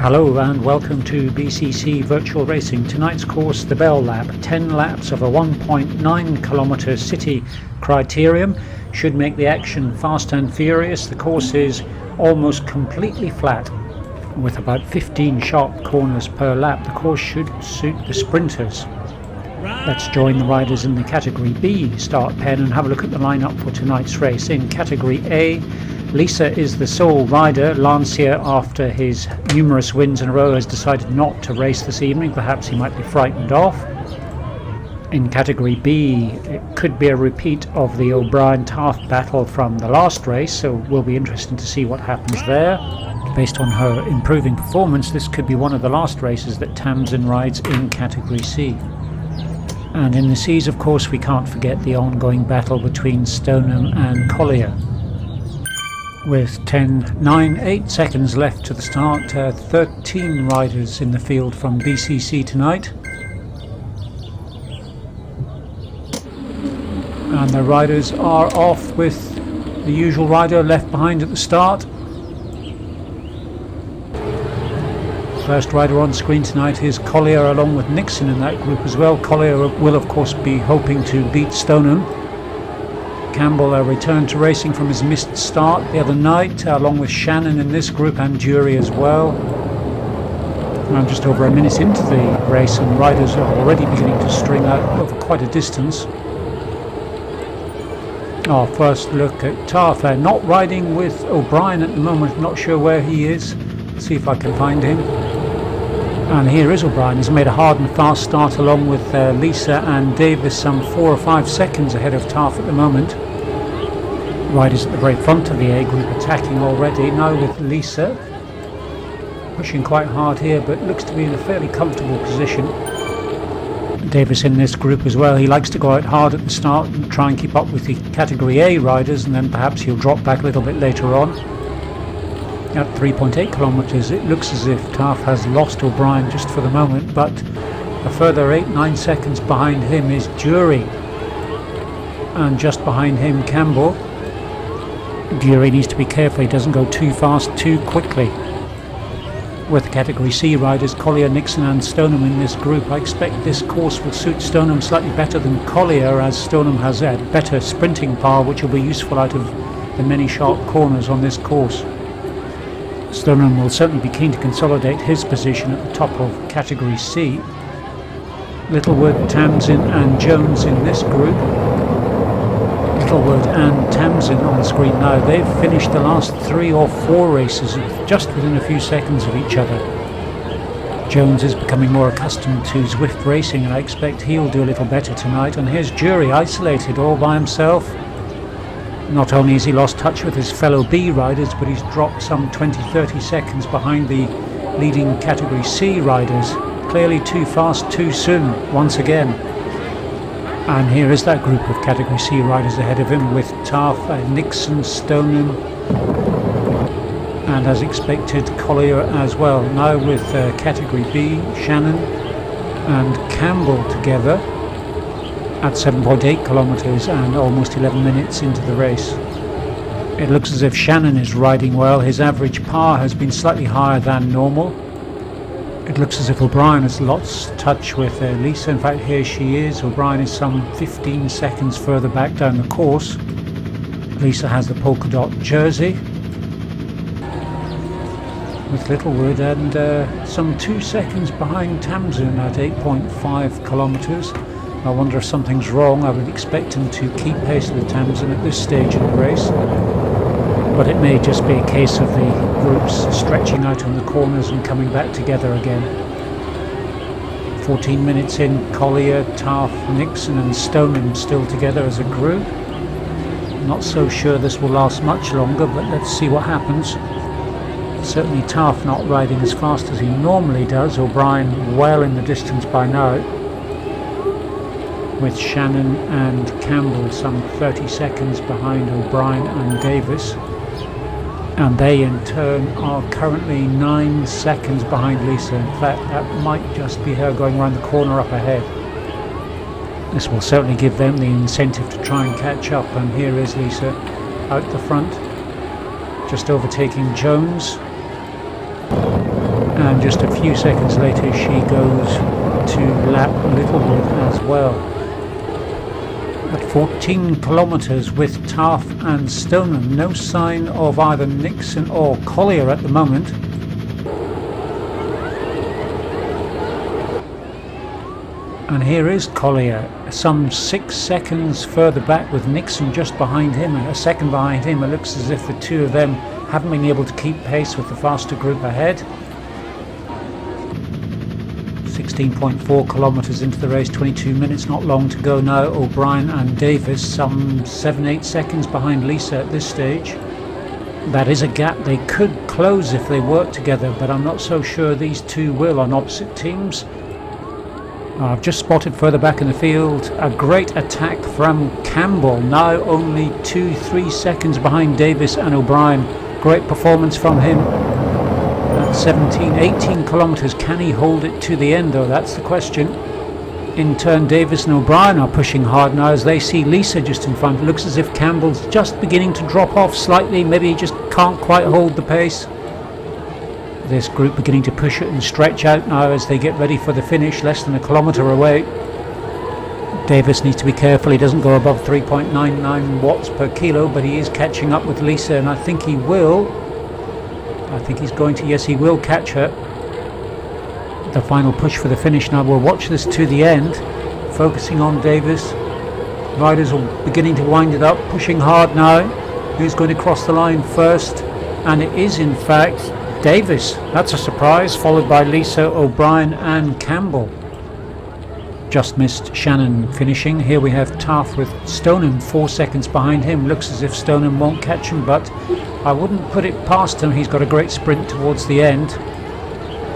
Hello and welcome to BCC Virtual Racing. Tonight's course, the Bell Lap, 10 laps of a 1.9 kilometre city criterium, should make the action fast and furious. The course is almost completely flat with about 15 sharp corners per lap. The course should suit the sprinters. Let's join the riders in the Category B start pen and have a look at the lineup for tonight's race. In Category A, Lisa is the sole rider. Lancia, after his numerous wins in a row, has decided not to race this evening. Perhaps he might be frightened off. In Category B, it could be a repeat of the O'Brien-Taft battle from the last race, so it will be interesting to see what happens there. Based on her improving performance, this could be one of the last races that Tamsin rides in Category C. And in the C's, of course, we can't forget the ongoing battle between Stoneham and Collier. With 8 seconds left to the start, 13 riders in the field from BCC tonight. And the riders are off with the usual rider left behind at the start. First rider on screen tonight is Collier, along with Nixon in that group as well. Collier will of course be hoping to beat Stoneham. Campbell returned to racing from his missed start the other night, along with Shannon in this group and Jury as well. I'm just over a minute into the race and riders are already beginning to string out over quite a distance. Our first look at Taft, not riding with O'Brien at the moment, not sure where he is. Let's see if I can find him. And here is O'Brien. He's made a hard and fast start along with Lisa and Davis, some 4 or 5 seconds ahead of Taft at the moment. Riders at the very front of the A group attacking already, now with Lisa pushing quite hard here, but looks to be in a fairly comfortable position. Davis in this group as well. He likes to go out hard at the start and try and keep up with the Category A riders, and then perhaps he'll drop back a little bit later on. At 3.8 kilometres, it looks as if Taft has lost O'Brien just for the moment, but a further 8-9 seconds behind him is Jury, and just behind him Campbell. Jury needs to be careful he doesn't go too fast too quickly. With Category C riders, Collier, Nixon and Stoneham in this group, I expect this course will suit Stoneham slightly better than Collier, as Stoneham has better sprinting power, which will be useful out of the many sharp corners on this course. Stoneham will certainly be keen to consolidate his position at the top of Category C. Littlewood, Tamsin and Jones in this group. Littlewood and Tamsin on screen now. They've finished the last 3 or 4 races just within a few seconds of each other. Jones is becoming more accustomed to Zwift racing, and I expect he'll do a little better tonight. And here's Jury, isolated all by himself. Not only has he lost touch with his fellow B riders, but he's dropped some 20-30 seconds behind the leading Category C riders. Clearly too fast, too soon, once again. And here is that group of Category C riders ahead of him, with Taft, Nixon, Stoneham, and as expected, Collier as well. Now with Category B, Shannon and Campbell together at 7.8 kilometres and almost 11 minutes into the race. It looks as if Shannon is riding well. His average power has been slightly higher than normal. It looks as if O'Brien has lost touch with Lisa. In fact, here she is. O'Brien is some 15 seconds further back down the course. Lisa has the polka dot jersey with Littlewood, and some 2 seconds behind Tamsin at 8.5 kilometres. I wonder if something's wrong. I would expect him to keep pace with Tamsin at this stage in the race, but it may just be a case of the groups stretching out on the corners and coming back together again. 14 minutes in, Collier, Taft, Nixon and Stoneham still together as a group. Not so sure this will last much longer, but let's see what happens. Certainly Taft not riding as fast as he normally does. O'Brien well in the distance by now, with Shannon and Campbell some 30 seconds behind O'Brien and Davis, and they in turn are currently 9 seconds behind Lisa. In fact, that might just be her going around the corner up ahead. This will certainly give them the incentive to try and catch up, and here is Lisa out the front, just overtaking Jones. and just a few seconds later she goes to lap Littlewood as well. At 14 kilometres with Taff and Stoneham, no sign of either Nixon or Collier at the moment. And here is Collier, some 6 seconds further back with Nixon just behind him and a second behind him. It looks as if the two of them haven't been able to keep pace with the faster group ahead. 16.4 kilometres into the race, 22 minutes, not long to go now. O'Brien and Davis some 7-8 seconds behind Lisa at this stage. That is a gap they could close if they work together, but I'm not so sure these two will on opposite teams. I've just spotted further back in the field a great attack from Campbell, now only 2-3 seconds behind Davis and O'Brien. Great performance from him. At 17-18 kilometres, can he hold it to the end though? That's the question. In turn, Davis and O'Brien are pushing hard now as they see Lisa just in front. It looks as if Campbell's just beginning to drop off slightly, maybe he just can't quite hold the pace. This group beginning to push it and stretch out now as they get ready for the finish, less than a kilometre away. Davis needs to be careful, he doesn't go above 3.99 watts per kilo, but he is catching up with Lisa, and I think he will. I think he's going to, yes, he will catch her. The final push for the finish now. We'll watch this to the end, focusing on Davis. Riders are beginning to wind it up, pushing hard now. Who's going to cross the line first? And it is in fact Davis. That's a surprise, followed by Lisa, O'Brien and Campbell. Just missed Shannon finishing. Here we have Taff with Stoneham 4 seconds behind him. Looks as if Stoneham won't catch him, but I wouldn't put it past him. He's got a great sprint towards the end.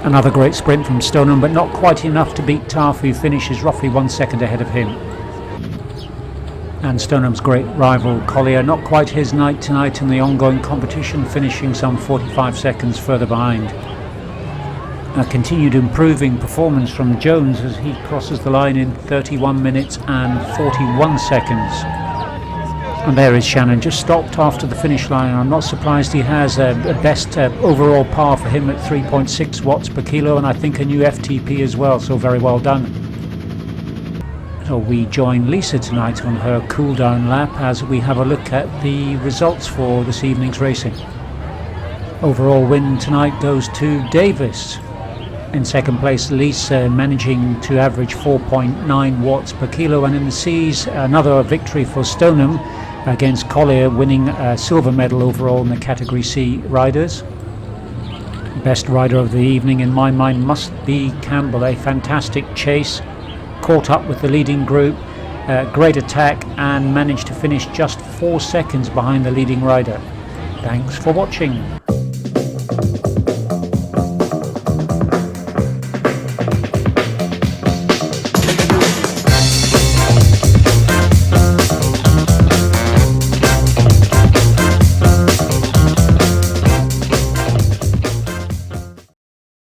Another great sprint from Stoneham, but not quite enough to beat Taff, who finishes roughly 1 second ahead of him. And Stoneham's great rival Collier, not quite his night tonight in the ongoing competition, finishing some 45 seconds further behind. A continued improving performance from Jones as he crosses the line in 31 minutes and 41 seconds. And there is Shannon, just stopped after the finish line. I'm not surprised he has a best overall par for him at 3.6 watts per kilo, and I think a new FTP as well, so very well done. So we join Lisa tonight on her cool down lap as we have a look at the results for this evening's racing. Overall win tonight goes to Davis. In second place, Lisa managing to average 4.9 watts per kilo, and in the C's another victory for Stoneham against Collier, winning a silver medal overall in the category C riders. Best rider of the evening in my mind must be Campbell. A fantastic chase, caught up with the leading group, great attack, and managed to finish just 4 seconds behind the leading rider. Thanks for watching.